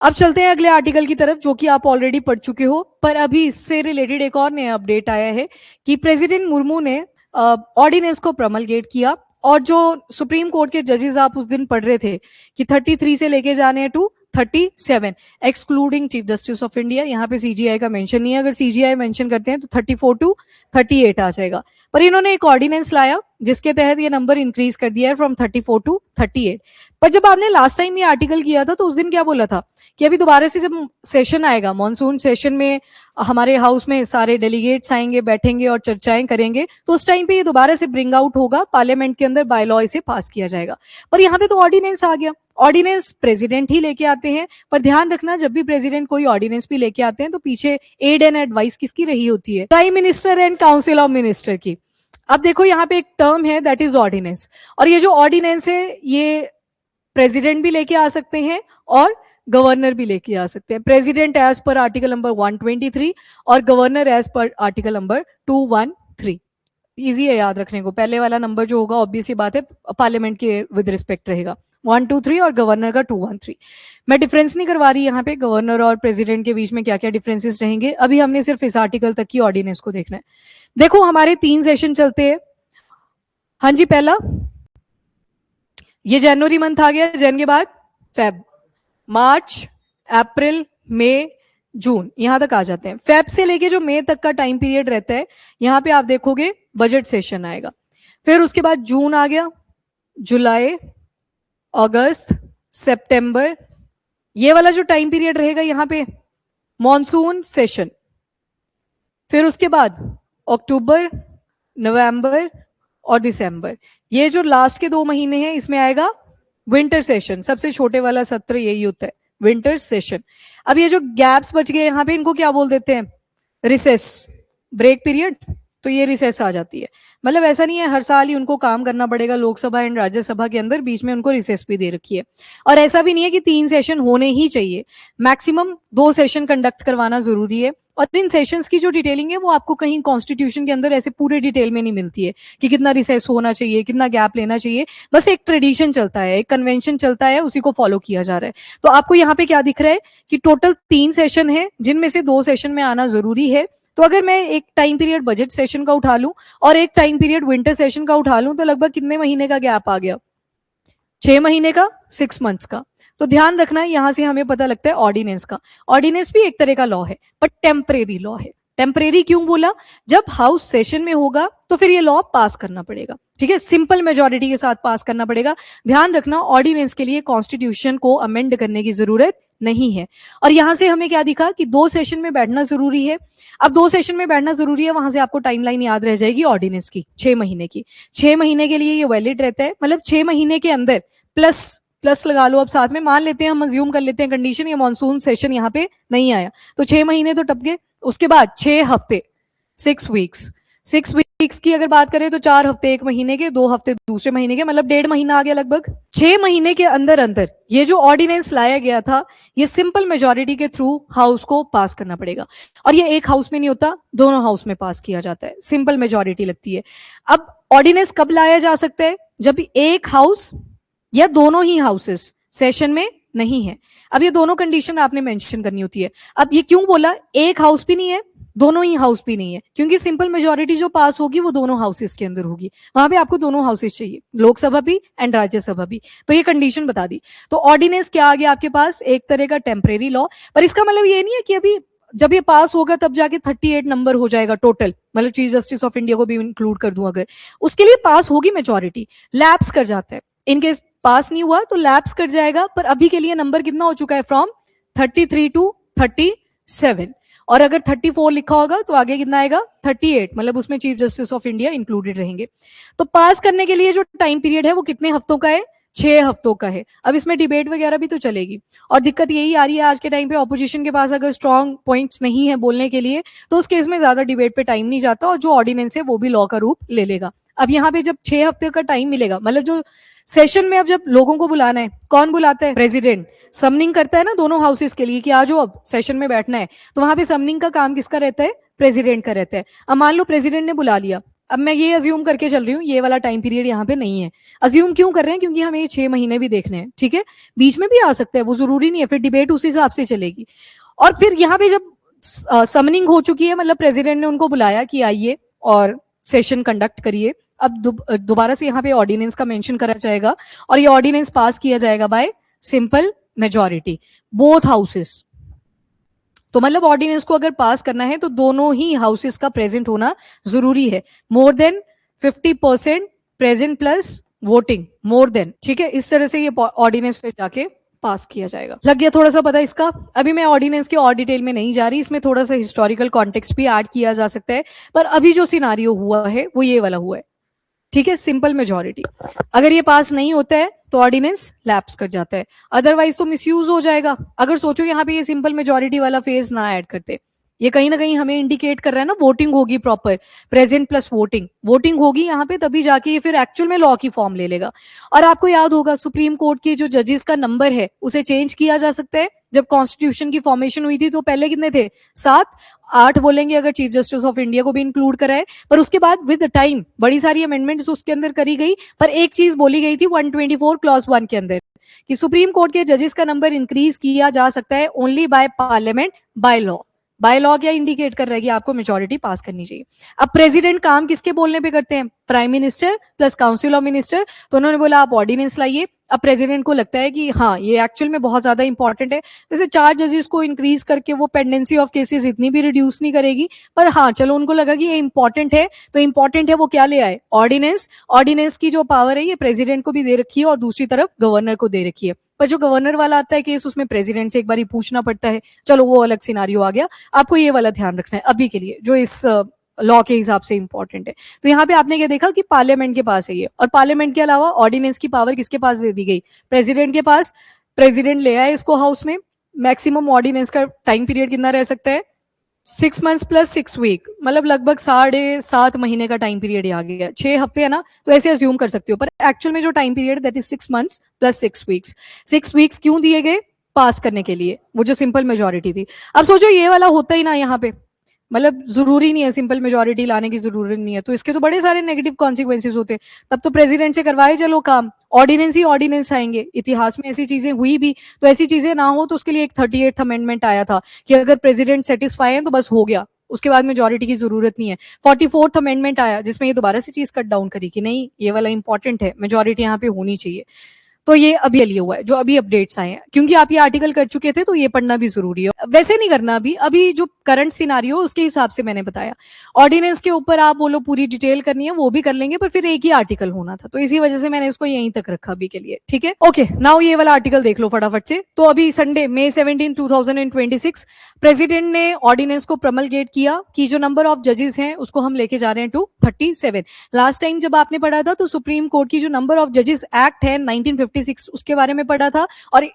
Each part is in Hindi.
अब चलते हैं अगले आर्टिकल की तरफ, जो कि आप ऑलरेडी पढ़ चुके हो, पर अभी इससे रिलेटेड एक और नया अपडेट आया है कि प्रेसिडेंट मुर्मू ने ऑर्डिनेंस को प्रमलगेट किया, और जो सुप्रीम कोर्ट के जजेस आप उस दिन पढ़ रहे थे कि 33 से लेके जाने हैं to 37, excluding chief justice of India. यहाँ पे सीजीआई का मेंशन नहीं है, अगर सीजीआई मेंशन करते हैं तो 34 टू 38 आ जाएगा। पर इन्होंने एक ऑर्डिनेंस लाया जिसके तहत ये नंबर इंक्रीज कर दिया है फ्रॉम 34 टू 38। पर जब आपने लास्ट टाइम ये आर्टिकल किया था तो उस दिन क्या बोला था कि अभी दोबारा से जब सेशन आएगा, मॉनसून सेशन में हमारे हाउस में सारे डेलीगेट्स आएंगे, बैठेंगे और चर्चाएं करेंगे, तो उस टाइम पे ये दोबारा से ब्रिंग आउट होगा, पार्लियामेंट के अंदर बाय लॉ इसे पास किया जाएगा। पर यहाँ पे तो ऑर्डिनेंस आ गया। ऑर्डिनेंस प्रेसिडेंट ही लेके आते हैं, पर ध्यान रखना जब भी प्रेसिडेंट कोई ऑर्डिनेंस भी लेके आते हैं तो पीछे एड एंड एडवाइस किसकी रही होती है? Prime minister and council of minister की। अब देखो यहाँ पे एक टर्म है दैट इज ऑर्डिनेंस, और ये जो ऑर्डिनेंस है ये प्रेसिडेंट भी लेके आ सकते हैं और गवर्नर भी लेके आ सकते हैं। President as per article number 123 और governor as per article number 213। Easy है याद रखने को, पहले वाला नंबर जो होगा ऑब्वियस ही बात है पार्लियामेंट के विद रिस्पेक्ट रहेगा 123 और गवर्नर का 213। मैं डिफरेंस नहीं करवा रही यहाँ पे गवर्नर और प्रेसिडेंट के बीच में क्या क्या डिफरेंसेस रहेंगे, अभी हमने सिर्फ इस आर्टिकल तक की ऑर्डिनेंस को देखना है। देखो हमारे 3 सेशन चलते हैं। हाँ जी, पहला ये जनवरी मंथ आ गया, जन के बाद फेब, मार्च, अप्रैल, मई, जून, यहां तक आ जाते हैं। फेब से लेके जो मई तक का टाइम पीरियड रहता है, यहां पे आप देखोगे बजट सेशन आएगा। फिर उसके बाद जून आ गया, जुलाई, अगस्त, सितंबर, ये वाला जो टाइम पीरियड रहेगा यहां पे मॉनसून सेशन। फिर उसके बाद अक्टूबर, नवंबर और दिसंबर, ये जो लास्ट के 2 महीने हैं इसमें आएगा विंटर सेशन। सबसे छोटे वाला सत्र यही होता है, विंटर सेशन। अब ये जो गैप्स बच गए यहाँ पे, इनको क्या बोल देते हैं? Recess, break period. तो ये रिसेस आ जाती है। मतलब ऐसा नहीं है हर साल ही उनको काम करना पड़ेगा लोकसभा एंड राज्यसभा के अंदर, बीच में उनको रिसेस भी दे रखी है। और ऐसा भी नहीं है कि 3 सेशन होने ही चाहिए, मैक्सिमम 2 सेशन कंडक्ट करवाना जरूरी है। और इन सेशंस की जो डिटेलिंग है वो आपको कहीं कॉन्स्टिट्यूशन के अंदर ऐसे पूरे डिटेल में नहीं मिलती है कि कितना रिसेस होना चाहिए, कितना गैप लेना चाहिए। बस एक ट्रेडिशन चलता है, एक कन्वेंशन चलता है, उसी को फॉलो किया जा रहा है। तो आपको यहाँ पे क्या दिख रहा है कि टोटल 3 सेशन है जिनमें से 2 सेशन में आना जरूरी है। तो अगर मैं एक टाइम पीरियड बजट सेशन का उठा लूं और एक टाइम पीरियड विंटर सेशन का उठा लूं तो लगभग कितने महीने का गैप आ गया? 6 महीने का, 6 मंथ्स का। तो ध्यान रखना है, यहां से हमें पता लगता है ऑर्डिनेंस का। ऑर्डिनेंस भी एक तरह का लॉ है, पर टेम्परेरी लॉ है। टेम्परेरी क्यों बोला? जब हाउस सेशन में होगा तो फिर ये लॉ पास करना पड़ेगा, ठीक है, सिंपल मेजोरिटी के साथ पास करना पड़ेगा। ध्यान रखना ऑर्डिनेंस के लिए कॉन्स्टिट्यूशन को अमेंड करने की जरूरत नहीं है। और यहां से हमें क्या दिखा कि 2 सेशन में बैठना जरूरी है। अब 2 सेशन में बैठना जरूरी है, वहां से आपको टाइमलाइन याद रह जाएगी ऑर्डिनेंस की 6 महीने की। 6 महीने के लिए ये वैलिड रहता है, मतलब 6 महीने के अंदर प्लस लगा लो। अब साथ में मान लेते हैं, हम अज्यूम कर लेते हैं कंडीशन, ये मॉनसून सेशन यहाँ पे नहीं आया तो 6 महीने तो टप गए। उसके बाद 6 हफ्ते, 6 वीक्स, 6 वीक्स की अगर बात करें तो 4 हफ्ते एक महीने के, 2 हफ्ते दूसरे महीने के, मतलब 1.5 महीना आ गया लगभग। 6 महीने के अंदर अंदर ये जो ऑर्डिनेंस लाया गया था, ये सिंपल मेजोरिटी के थ्रू हाउस को पास करना पड़ेगा। और ये एक हाउस में नहीं होता, दोनों हाउस में पास किया जाता है, सिंपल मेजोरिटी लगती है। अब ऑर्डिनेंस कब लाया जा सकता है? जब एक हाउस या दोनों ही हाउसेस सेशन में नहीं है। अब ये दोनों कंडीशन आपने मेंशन करनी होती है। अब ये क्यों बोला एक हाउस भी नहीं है, दोनों ही हाउस भी नहीं है? क्योंकि सिंपल मेजोरिटी जो पास होगी वो दोनों हाउसेस के अंदर होगी, वहां पे आपको दोनों हाउसेस चाहिए, लोकसभा भी एंड राज्यसभा भी। तो ये कंडीशन बता दी। तो ऑर्डिनेंस क्या आ गया आपके पास? एक तरह का टेम्परेरी लॉ। पर इसका मतलब ये नहीं है कि अभी जब ये पास होगा तब जाके 38 नंबर हो जाएगा टोटल, मतलब चीफ जस्टिस ऑफ इंडिया को भी इंक्लूड कर दूं अगर, उसके लिए पास होगी मेजोरिटी, लैप्स कर जाता है। इनकेस पास नहीं हुआ तो लैप्स कर जाएगा। पर अभी के लिए नंबर कितना हो चुका है? From 33 to 37। और अगर 34 लिखा होगा तो आगे कितना आएगा? 38, मतलब उसमें chief justice of India included रहेंगे। तो पास करने के लिए जो टाइम पीरियड है वो कितने हफ्तों का है? 6 हफ्तों का है। अब इसमें डिबेट वगैरह भी तो चलेगी, और दिक्कत यही आ रही है आज के टाइम पे, ऑपोजिशन के पास अगर स्ट्रॉन्ग पॉइंट्स नहीं है बोलने के लिए तो उस केस में ज्यादा डिबेट पे टाइम नहीं जाता और जो ऑर्डिनेंस है वो भी लॉ का रूप ले लेगा। अब यहाँ पे जब 6 हफ्ते का टाइम मिलेगा, मतलब जो सेशन में अब जब लोगों को बुलाना है, कौन बुलाता है? प्रेसिडेंट समनिंग करता है ना दोनों हाउसेस के लिए कि आज अब सेशन में बैठना है, तो वहां पे समनिंग का काम किसका रहता है? प्रेसिडेंट का रहता है। अब मान लो प्रेसिडेंट ने बुला लिया, अब मैं ये अज्यूम करके चल रही हूँ ये वाला टाइम पीरियड यहाँ पे नहीं है। अज्यूम क्यों कर रहे हैं? क्योंकि हमें ये 6 महीने भी देखने हैं, ठीक है? बीच में भी आ सकता है, वो जरूरी नहीं है, फिर डिबेट उस हिसाब से चलेगी। और फिर यहाँ पे जब समनिंग हो चुकी है, मतलब प्रेसिडेंट ने उनको बुलाया कि आइए और सेशन कंडक्ट करिए, अब दोबारा से यहाँ पे ऑर्डिनेंस का मेंशन करा जाएगा और ये ऑर्डिनेंस पास किया जाएगा bye simple majority, both houses. तो मतलब ऑर्डिनेंस को अगर पास करना है तो दोनों ही हाउसेस का प्रेजेंट होना जरूरी है, more than 50% present plus voting, more than, ठीक है? इस तरह से ये ऑर्डिनेंस फिर जाके पास किया जाएगा। लग गया थोड़ा सा पता इसका? अभी मैं ऑर्डिनेंस के और डिटेल में नहीं जा रही, इसमें थोड़ा सा हिस्टोरिकल कॉन्टेक्स्ट भी ऐड किया जा सकता है, पर अभी जो सिनारियो हुआ है वो ये वाला हुआ है, ठीक है? सिंपल मेजॉरिटी, अगर ये पास नहीं होता है तो ऑर्डिनेंस लैप्स कर जाता है, अदरवाइज तो मिसयूज हो जाएगा। अगर सोचो यहाँ पे ये सिंपल मेजॉरिटी वाला फेज ना ऐड करते, ये कहीं ना कहीं हमें इंडिकेट कर रहा है ना, वोटिंग होगी proper, present plus voting, voting होगी यहाँ पे, तभी जाके ये फिर एक्चुअल में लॉ की फॉर्म ले लेगा। और आपको याद होगा सुप्रीम कोर्ट के जो जजेस का नंबर है उसे चेंज किया जा सकता है। जब कॉन्स्टिट्यूशन की फॉर्मेशन हुई थी तो पहले कितने थे? 7, 8 बोलेंगे अगर चीफ जस्टिस ऑफ इंडिया को भी इंक्लूड कराए, पर उसके बाद विद टाइम बड़ी सारी अमेंडमेंट्स उसके अंदर करी गई, पर एक चीज बोली गई थी 124 क्लॉज 1 के अंदर कि सुप्रीम कोर्ट के जजेस का नंबर इंक्रीज किया जा सकता है only by parliament, by law. By law क्या इंडिकेट कर रहा है कि आपको मेजोरिटी पास करनी चाहिए। अब प्रेसिडेंट काम किसके बोलने पे करते हैं? Prime minister plus council of minister. तो उन्होंने बोला आप ऑर्डिनेंस लाइए। अब प्रेसिडेंट को लगता है कि हाँ ये एक्चुअल में बहुत ज्यादा इंपॉर्टेंट है, वैसे 4 जजेस को इंक्रीज करके वो पेंडेंसी ऑफ केसेस इतनी भी रिड्यूस नहीं करेगी, पर हाँ चलो उनको लगा कि ये इंपॉर्टेंट है, तो इंपॉर्टेंट है वो क्या ले आए? ऑर्डिनेंस। ऑर्डिनेंस की जो पावर है ये प्रेसिडेंट को भी दे रखी है और दूसरी तरफ गवर्नर को दे रखी है, पर जो गवर्नर वाला आता है केस उसमें प्रेसिडेंट से एक बार पूछना पड़ता है। चलो वो अलग सिनारियो आ गया, आपको ये वाला ध्यान रखना है अभी के लिए जो इस लॉ के हिसाब से इंपॉर्टेंट है। तो यहाँ पे आपने क्या देखा कि पार्लियामेंट के पास है ये, और पार्लियामेंट के अलावा ऑर्डिनेंस की पावर किसके पास दे दी गई? प्रेसिडेंट के पास। प्रेसिडेंट ले आए इसको हाउस में। मैक्सिमम ऑर्डिनेंस का टाइम पीरियड कितना रह सकता है? 6 मंथ्स प्लस 6 वीक, मतलब लगभग 7.5 महीने का टाइम पीरियड आ गया। 6 हफ्ते है ना, तो ऐसे अज्यूम कर सकते हो, पर एक्चुअल में जो time period that is 6 months plus 6 weeks. 6 weeks क्यों दिए गए? पास करने के लिए, वो जो सिंपल मेजोरिटी थी। अब सोचो ये वाला होता ही ना यहाँ पे, मतलब जरूरी नहीं है, सिंपल मेजोरिटी लाने की जरूरत नहीं है, तो इसके तो बड़े सारे नेगेटिव कॉन्सिक्वेंसेज होते। तब तो प्रेसिडेंट से करवाए चलो काम, ऑर्डिनेंस ही ऑर्डिनेंस आएंगे। इतिहास में ऐसी चीजें हुई भी, तो ऐसी चीजें ना हो तो उसके लिए एक 38th अमेंडमेंट आया था कि अगर प्रेसिडेंट सेटिस्फाई है तो बस हो गया, उसके बाद मेजोरिटी की जरूरत नहीं है। 44th अमेंडमेंट आया जिसमें ये दोबारा से चीज कट डाउन करी कि नहीं ये वाला इंपॉर्टेंट है, मेजोरिटी यहाँ पे होनी चाहिए। तो ये अभी लिए हुआ है जो अभी अपडेट्स आए हैं, क्योंकि आप ये आर्टिकल कर चुके थे तो ये पढ़ना भी जरूरी है। वैसे नहीं करना अभी, अभी जो करंट सिनारियो उसके हिसाब से मैंने बताया। ऑर्डिनेंस के ऊपर आप बोलो पूरी डिटेल करनी है वो भी कर लेंगे, पर फिर एक ही आर्टिकल होना था, तो इसी वजह से मैंने इसको यहीं तक रखा अभी के लिए, ठीक है? ओके, नाउ ये वाला आर्टिकल देख लो फटाफट से। तो अभी संडे May 17, 2026 प्रेसिडेंट ने ऑर्डिनेंस को प्रमलगेट किया कि जो नंबर ऑफ जजेस हैं उसको हम लेके जा रहे हैं टू 37। लास्ट टाइम जब आपने पढ़ा था तो सुप्रीम कोर्ट की जो नंबर ऑफ जजेस एक्ट है 1956 उसके बारे में पढ़ा था, और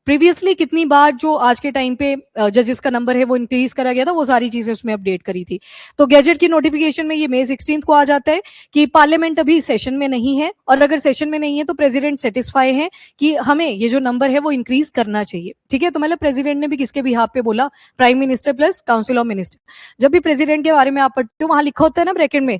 प्रीवियसली कितनी बार जो आज के टाइम पे जजेस का नंबर है वो इंक्रीज करा गया था, वो सारी चीजें उसमें अपडेट करी थी। तो गैजेट की नोटिफिकेशन में ये May 16 को आ जाता है कि पार्लियामेंट अभी सेशन में नहीं है, और अगर सेशन में नहीं है तो प्रेसिडेंट सेटिस्फाई है कि हमें ये जो नंबर है वो इंक्रीज करना चाहिए, ठीक है? तो मतलब प्रेसिडेंट ने भी किसके बिहाफ पे बोला? Prime minister plus council of minister. जब भी प्रेसिडेंट के बारे में आप पढ़ते हो वहां लिखा होता है ना ब्रैकेट में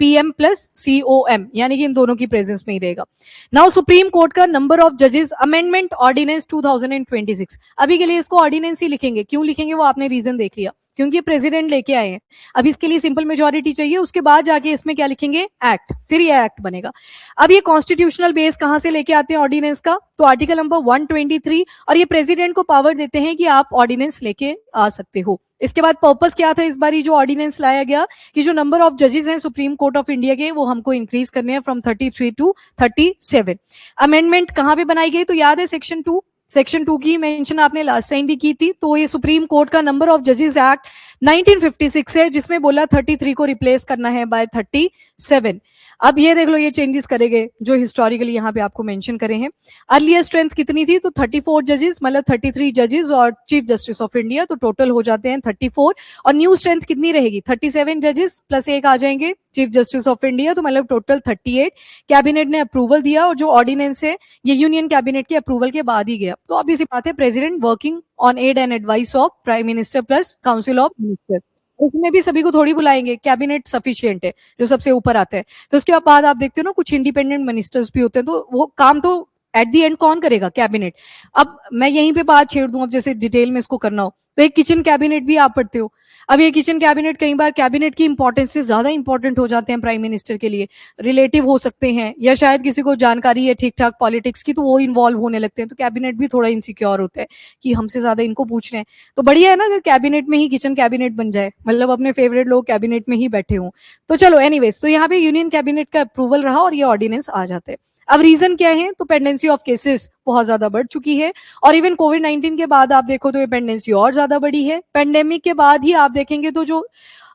PM प्लस COM, यानी कि इन दोनों की प्रेजेंस में ही रहेगा। नाउ सुप्रीम कोर्ट का नंबर ऑफ जजेस अमेंडमेंट ऑर्डिनेंस 2026, अभी के लिए इसको ऑर्डिनेंस ही लिखेंगे। क्यों लिखेंगे वो आपने रीजन देख लिया, क्योंकि प्रेसिडेंट लेके आए हैं। अब इसके लिए सिंपल मेजोरिटी चाहिए, उसके बाद जाके इसमें क्या लिखेंगे? एक्ट, फिर ये एक्ट बनेगा। अब ये कॉन्स्टिट्यूशनल बेस कहां से लेके आते हैं ऑर्डिनेंस का? तो आर्टिकल नंबर 123, और ये प्रेसिडेंट को पावर देते हैं कि आप ऑर्डिनेंस लेके आ सकते हो। इसके बाद पर्पस क्या था इस बारी जो ऑर्डिनेंस लाया गया? कि जो नंबर ऑफ जजेस हैं सुप्रीम कोर्ट ऑफ इंडिया के वो हमको इंक्रीज करने हैं फ्रॉम 33 टू 37। अमेंडमेंट कहां पे बनाई गई? तो याद है सेक्शन 2 की मेंशन आपने लास्ट टाइम भी की थी। तो ये सुप्रीम कोर्ट का नंबर ऑफ जजेस एक्ट 1956 है जिसमें बोला 33 को रिप्लेस करना है बाय 37। अब ये देख लो ये चेंजेस करेंगे जो हिस्टोरिकली यहाँ पे आपको मेंशन करे हैं। अर्लियर स्ट्रेंथ कितनी थी? तो 34 जजेस, मतलब 33 जजेस और चीफ जस्टिस ऑफ इंडिया, तो टोटल हो जाते हैं 34। और न्यू स्ट्रेंथ कितनी रहेगी? 37 जजेस प्लस एक आ जाएंगे चीफ जस्टिस ऑफ इंडिया, तो मतलब टोटल 38। कैबिनेट ने अप्रूवल दिया, और जो ऑर्डिनेंस है ये यूनियन कैबिनेट के अप्रूवल के बाद ही गया। तो अब इसी बात है president working on aid and advice of prime minister plus council of minister. उसमें भी सभी को थोड़ी बुलाएंगे, कैबिनेट सफिशिएंट है जो सबसे ऊपर आता है। तो उसके बाद आप देखते हो ना कुछ इंडिपेंडेंट मिनिस्टर्स भी होते हैं, तो वो काम तो एट दी एंड कौन करेगा? कैबिनेट। अब मैं यहीं पे बात छेड़ दूं, अब जैसे डिटेल में इसको करना हो तो एक किचन कैबिनेट भी आप पढ़ते हो। अब ये किचन कैबिनेट कई बार कैबिनेट की इंपॉर्टेंस से ज्यादा इंपॉर्टेंट हो जाते हैं प्राइम मिनिस्टर के लिए, रिलेटिव हो सकते हैं या शायद किसी को जानकारी है ठीक ठाक पॉलिटिक्स की तो वो इन्वॉल्व होने लगते हैं, तो कैबिनेट भी थोड़ा इनसिक्योर होता है कि हमसे ज्यादा इनको पूछ रहे हैं। तो बढ़िया है ना अगर कैबिनेट में ही किचन कैबिनेट बन जाए, मतलब अपने फेवरेट लोग कैबिनेट में ही बैठे हों। तो चलो एनीवेज, तो यहाँ पे यूनियन कैबिनेट का अप्रूवल रहा और ये ऑर्डिनेंस आ जाते हैं। अब रीजन क्या है? तो पेंडेंसी ऑफ केसेस बहुत ज्यादा बढ़ चुकी है, और इवन कोविड-19 के बाद आप देखो तो ये पेंडेंसी और ज्यादा बढ़ी है। पेंडेमिक के बाद ही आप देखेंगे तो जो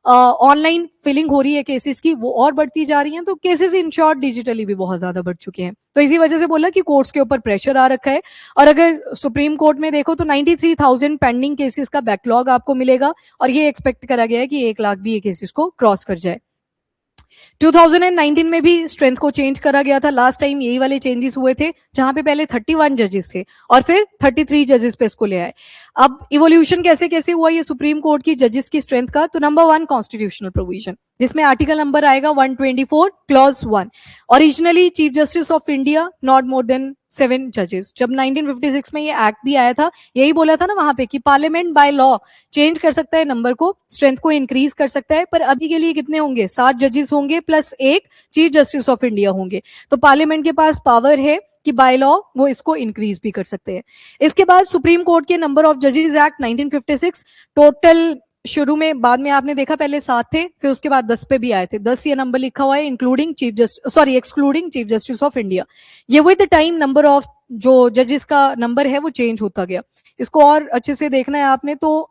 ऑनलाइन फिलिंग हो रही है केसेस की वो और बढ़ती जा रही है, तो केसेस इन शॉर्ट डिजिटली भी बहुत ज्यादा बढ़ चुके हैं। तो इसी वजह से बोला कि कोर्ट्स के ऊपर प्रेशर आ रखा है। और अगर सुप्रीम कोर्ट में देखो तो 93,000 पेंडिंग केसेस का बैकलॉग आपको मिलेगा, और ये एक्सपेक्ट करा गया है कि 1 लाख भी ये केसेस को क्रॉस कर जाए। 2019 में भी स्ट्रेंथ को चेंज करा गया था, लास्ट टाइम यही वाले चेंजेस हुए थे, जहां पे पहले 31 जजेस थे और फिर 33 जजेस पे इसको ले आए। अब इवोल्यूशन कैसे कैसे हुआ ये सुप्रीम कोर्ट की जजेस की स्ट्रेंथ का? तो नंबर 1 कॉन्स्टिट्यूशनल प्रोविजन, जिसमें आर्टिकल नंबर आएगा 124 clause 1। Originally chief justice of India not more than 7 जजेस। जब 1956 में ये एक्ट भी आया था, यही बोला था ना वहां पे कि पार्लियामेंट बाय लॉ चेंज कर सकता है नंबर को, स्ट्रेंथ को इंक्रीज कर सकता है, पर अभी के लिए कितने होंगे? 7 जजेस होंगे प्लस एक चीफ जस्टिस ऑफ इंडिया होंगे। तो पार्लियामेंट के पास पावर है कि बाय लॉ वो इसको इंक्रीज भी कर सकते हैं। इसके बाद सुप्रीम कोर्ट के नंबर ऑफ जजेस एक्ट 1956 टोटल, शुरू में, बाद में आपने देखा पहले 7 थे, फिर उसके बाद 10 पे भी आए थे। 10 ये नंबर लिखा हुआ है including chief justice, sorry excluding chief justice of India. ये with the time number of जो जजेस का नंबर है वो चेंज होता गया। इसको और अच्छे से देखना है आपने तो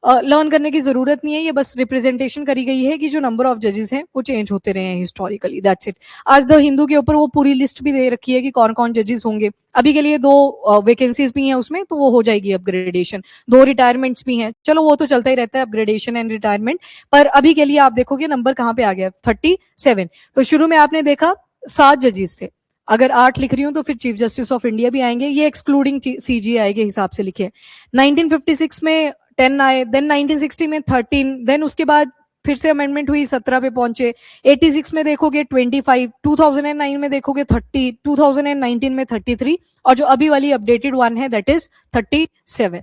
लर्न करने की जरूरत नहीं है, ये बस रिप्रेजेंटेशन करी गई है कि जो नंबर ऑफ जजेस हैं वो चेंज होते रहे हैं हिस्टोरिकली, दैट्स इट। आज द हिंदू के ऊपर वो पूरी लिस्ट भी दे रखी है कि कौन कौन जजेस होंगे। अभी के लिए 2 वैकेंसीज भी हैं उसमें, तो वो हो जाएगी अपग्रेडेशन। 2 रिटायरमेंट्स भी हैं, चलो वो तो चलता ही रहता है अपग्रेडेशन एंड रिटायरमेंट, पर अभी के लिए आप देखोगे नंबर कहाँ पे आ गया? 37। तो शुरू में आपने देखा 7 जजेस थे, अगर 8 लिख रही हूं तो फिर चीफ जस्टिस ऑफ इंडिया भी आएंगे, ये एक्सक्लूडिंग सीजीआई के हिसाब से लिखे। 1956 में 10 आए, देन 1960 में 13, देन उसके बाद फिर से अमेंडमेंट हुई, 17 पे पहुंचे। 86 में देखोगे 25, 2009 में देखोगे 30, 2019 में 33, और जो अभी वाली अपडेटेड वन है दैट इज 37।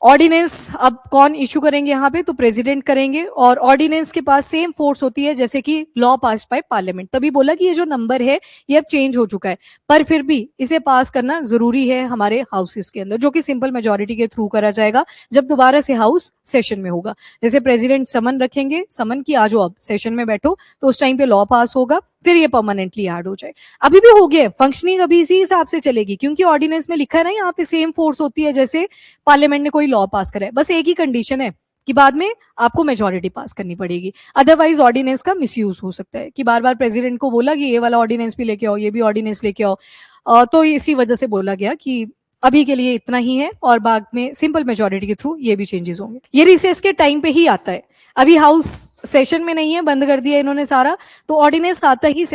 ऑर्डिनेंस अब कौन इशू करेंगे यहाँ पे? तो प्रेसिडेंट करेंगे, और ऑर्डिनेंस के पास सेम फोर्स होती है जैसे कि लॉ पास बाय पार्लियामेंट। तभी बोला कि ये जो नंबर है ये अब चेंज हो चुका है, पर फिर भी इसे पास करना जरूरी है हमारे हाउसेस के अंदर, जो कि सिंपल मेजोरिटी के थ्रू करा जाएगा जब दोबारा से हाउस सेशन में होगा। जैसे प्रेसिडेंट समन रखेंगे, समन की आ जाओ अब सेशन में बैठो, तो उस टाइम पे लॉ पास होगा, फिर ये परमानेंटली ऐड हो जाए। अभी भी हो गया, फंक्शनिंग अभी इसी हिसाब से चलेगी, क्योंकि ऑर्डिनेंस में लिखा है ना यहाँ पे सेम फोर्स होती है जैसे पार्लियामेंट ने कोई लॉ पास करा है। बस एक ही कंडीशन है कि बाद में आपको मेजोरिटी पास करनी पड़ेगी, अदरवाइज ऑर्डिनेंस का मिसयूज हो सकता है कि बार बार प्रेसिडेंट को बोला कि ये वाला ऑर्डिनेंस भी लेके आओ, ये भी ऑर्डिनेंस लेके आओ। तो इसी वजह से बोला गया कि अभी के लिए इतना ही है, और बाद में सिंपल मेजोरिटी के थ्रू ये भी चेंजेस होंगे। ये रिसेस के टाइम पे ही आता है, अभी हाउस सेशन में नहीं है, बंद कर दिया इन्होंने सारा, तो ऑर्डिनेंस आता ही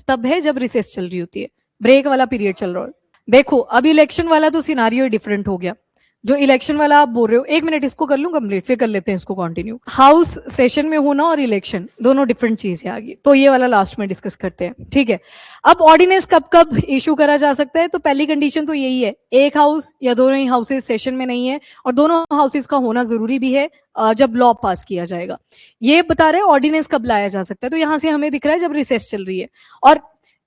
तब है जब रिसेस चल रही होती है, ब्रेक वाला पीरियड चल रहा है। देखो अब इलेक्शन वाला तो सिनारियो डिफरेंट हो गया। जो इलेक्शन वाला आप बोल रहे हो, 1 मिनट इसको कर लूं कंप्लीट, फिर कर लेते हैं इसको कंटिन्यू। हाउस सेशन में होना और इलेक्शन दोनों डिफरेंट चीज है आगे, तो ये वाला लास्ट में डिस्कस करते हैं, ठीक है। अब ऑर्डिनेंस कब कब इशू करा जा सकता है? तो पहली कंडीशन तो यही है, एक हाउस या दोनों ही हाउसेस सेशन में नहीं है, और दोनों हाउसेस का होना जरूरी भी है जब लॉ पास किया जाएगा। ये बता रहे ऑर्डिनेंस कब लाया जा सकता है, तो यहां से हमें दिख रहा है जब रिसेस चल रही है, और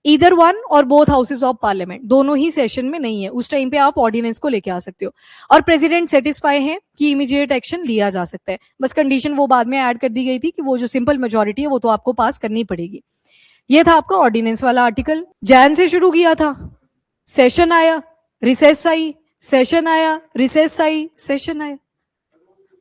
ईदर वन और बोथ हाउसेज ऑफ पार्लियामेंट दोनों ही सेशन में नहीं है, उस टाइम पे आप ऑर्डिनेंस को लेके आ सकते हो, और प्रेसिडेंट सेटिस्फाई है कि इमीडिएट एक्शन लिया जा सकता है। बस कंडीशन वो बाद में ऐड कर दी गई थी कि वो जो सिंपल मेजोरिटी है वो तो आपको पास करनी पड़ेगी। ये था आपका ऑर्डिनेंस वाला आर्टिकल। जैन से शुरू किया था, सेशन आया, रिसेस आई, सेशन आया, रिसेस आई, सेशन आया,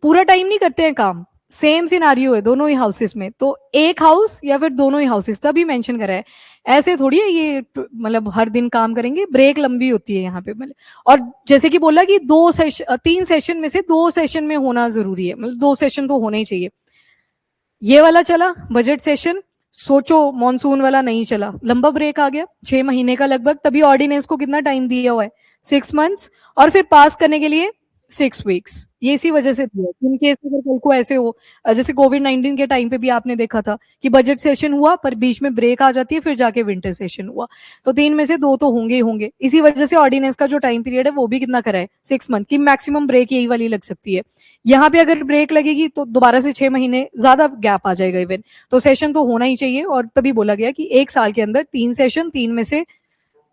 पूरा टाइम नहीं करते हैं काम, सेम सिनारियो है दोनों ही हाउसेस में, तो एक हाउस या फिर दोनों ही हाउसेस तभी मेंशन करा है, ऐसे थोड़ी है ये मतलब हर दिन काम करेंगे, ब्रेक लंबी होती है यहाँ पे मतलब। और जैसे कि बोला कि 3 सेशन में से 2 सेशन में होना जरूरी है, मतलब 2 सेशन तो होने ही चाहिए। ये वाला चला बजट सेशन, सोचो मॉनसून वाला नहीं चला, लंबा ब्रेक आ गया 6 महीने का लगभग, तभी ऑर्डिनेंस को कितना टाइम दिया हुआ है? 6 मंथ्स, और फिर पास करने के लिए 6 वीक्स ये इसी वजह से दिया है। इन केस अगर कल को ऐसे हो जैसे कोविड-19 के टाइम पे भी आपने देखा था कि बजट सेशन हुआ पर बीच में ब्रेक आ जाती है फिर जाके विंटर सेशन हुआ। तो 3 में से 2 तो होंगे ही होंगे। इसी वजह से ऑर्डिनेंस का जो टाइम पीरियड है वो भी कितना करा है 6 मंथ की मैक्सिमम ब्रेक यही वाली लग सकती है। यहाँ पे अगर ब्रेक लगेगी तो दोबारा से 6 महीने ज़्यादा गैप आ जाएगा इवन। तो सेशन तो होना ही चाहिए और तभी बोला गया कि 1 साल के अंदर 3 सेशन 3 में से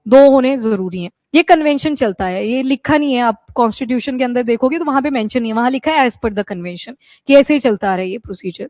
2 होने ज़रूरी हैं। ये कन्वेंशन चलता है, ये लिखा नहीं है आप कॉन्स्टिट्यूशन के अंदर देखोगे तो वहाँ पे मेंशन नहीं है, वहाँ लिखा है एज़ पर द कन्वेंशन कि ऐसे ही चलता आ रहा है ये प्रोसीजर।